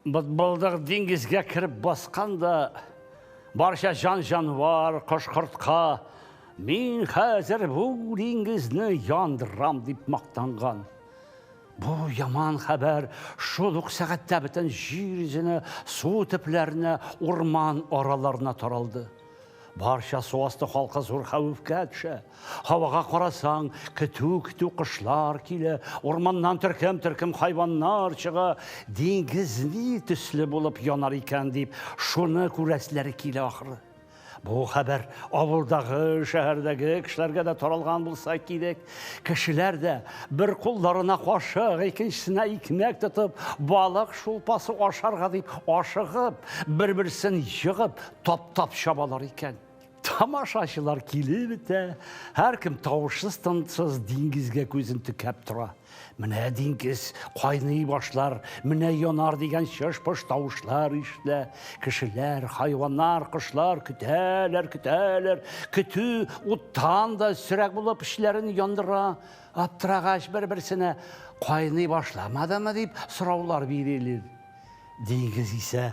Бұлдық деңгізге кіріп басқанда, барша жан-жануар, құш-құртқа, мен қазір бұл деңгізні яндырам деп мақтанған. Бұл яман хабар шолық сағатта бітін жер жүзіне, су тіплеріне, орман араларына таралды. Барша суасты халқы зор қауіпке түсі. Хаваға қарасаң, күту құшлар келі, орманнан түркім хайваннар шыға, деңгізіне түслі болып янар екен деп, шуны көрәсілері келі ақыры. Бұл хабар ауылдағы, шәһәрдегі кішілерге де таралған болса керек. Кішілер де бір қолдарына қашық, екіншісіне икмек тұтып, балық шолпасы ашарға деп ашығып, бір-бірсін жығып, топ-топ шабалар екен. Тамашашылар келіп біті, әркім таушыз тынсыз деңгізге көзін түкәп тұра. Міне деңгіз қайны башлар, міне янар деген шеш-пыш тауышлар ішті. Кішілер, хайванар, құшлар күтәлер, күту ұттан да сүрек болып ішлерін яндыра. Аптырағаш бір-бірсіне қайны башламады ма деп сұраулар берелер. Деңгіз ise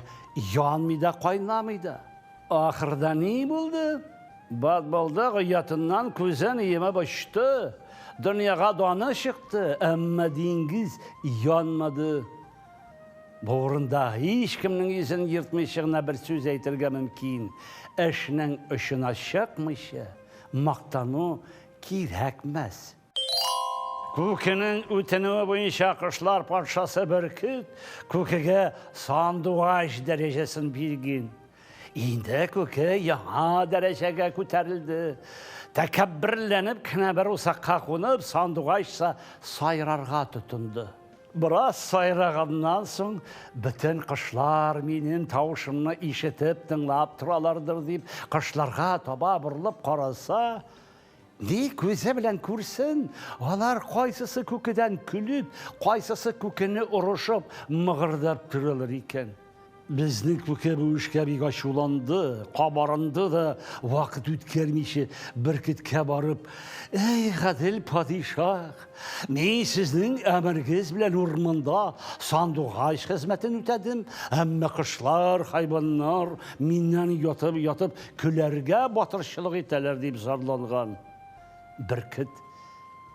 янмейді, қайнамейді. Ақырда не болды? Бадбалдақ ұятынан көзен еме башты. Дүнияға даны шықты, әмі деңгіз янмады. Бұғырында ешкімнің езін ертмешіғына бір сөз әйтірге мүмкін. Әшінің үшін ашықмышы, мақтану керекмәс. Көкенің өтінуі бойынша құшлар патшасы Бүркіт көкеге сандуғаш дәрежесін берген. Енді көке яңа дәрежеге көтерілді. Тәкәббірленіп, кінәбір ұсаққа қонып, сандуғашса сайрарға тұтынды. Біраз сайрағаннан соң, бүтін қышлар менің таушымны ишетіп, тыңлап тұралардыр деп, қышларға таба бұрылып қараса, не көзі білән көрсін, олар қайсысы көкеден күліп, қайсысы көкені ұрышып, мұғырдап тұралар екен. Біздің көке бұл ішке бек ашуланды, қабарынды да вақыт өткермейші Бүркітке барып, «Ей, ғаділ падишах, мен сіздің әміргіз білән орманда сандуғаш қызметін өтәдім, әмі қышлар, хайваннар меннен ятып, күлерге батыршылық етелер» деп зарланған. Бүркіт,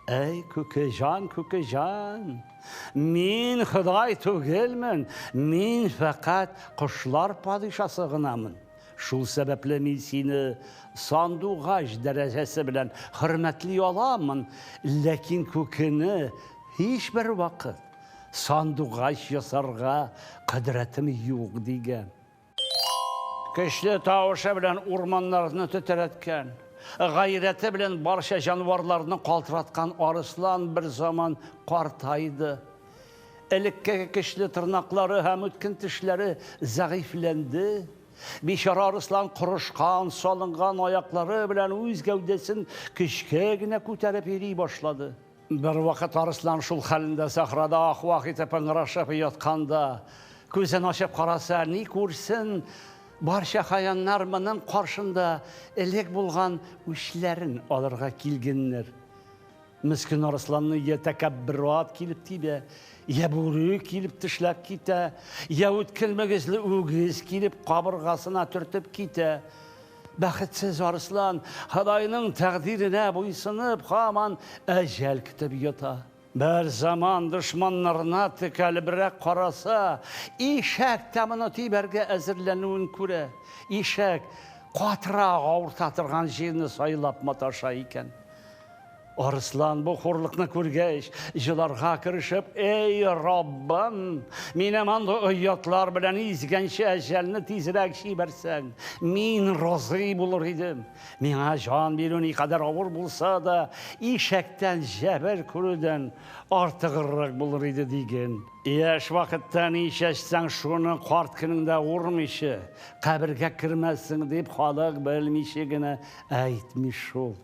«Ей, көкежан, мен Құдай түгелмін, мен фақат құшлар падишасы ғынамын. Шул сәбәпле мен сені сандуғаш дәрәжесі білән хөрмәтли аламын, ләкин көкені еш бір вақыт сандуғаш ясарға қыдыратым юқ деген. Көшлі тауышы білән урманларыны түтіреткен. Ғайреті білен барша жануарларының қалтыратқан арыслан бір заман қартайды. Әлікке кішілі тырнақлары һәм өткен тішлері зағифленді. Бишара арыслан құрышқан, салынған аяқлары білен өз гәудесін кішкегіне көтеріп ери башлады. Бір вақыт арыслан шул хәлінде сахрада ахуақ етіп ыңырашып ятқанда, көзін ашып қараса, не көрсін? Барша хаяннар мұның қаршында әлек болған үшлерін алырға келгенлер. Мүскін арысланны я тәкәббірат келіп тибе, я бүрі келіп тішләп кете, я өткілмегізлі өгіз келіп қабырғасына түртіп кете. Бәхітсіз арыслан Құдайның тәғдиріне бойсынып, хаман әжәл күтіп ята. Бір заман дұшманларына тікәлібірек қараса, ишәк тәміні тейберге әзірленуін көре. Ишәк қатырақ ауыртатырған жеріні сайлап маташа екен. Арыслан бұл қорлықны көргеш, жыларға кірішіп, «Ей, Раббым, менің анды ұятлар білән изгенші әжәліні тезірәк шиберсәң, мен разы болыр едім. Меңа жан беруіне қадар ауыр болса да, ишәктен жәбір көруден артығыррақ болыр еді» деген. Еш вақыттан ишәшсәң шуны қарт күніңді ұрмеші, қабірге кірмәсің деп халық білмешігіні әйтмеш ол.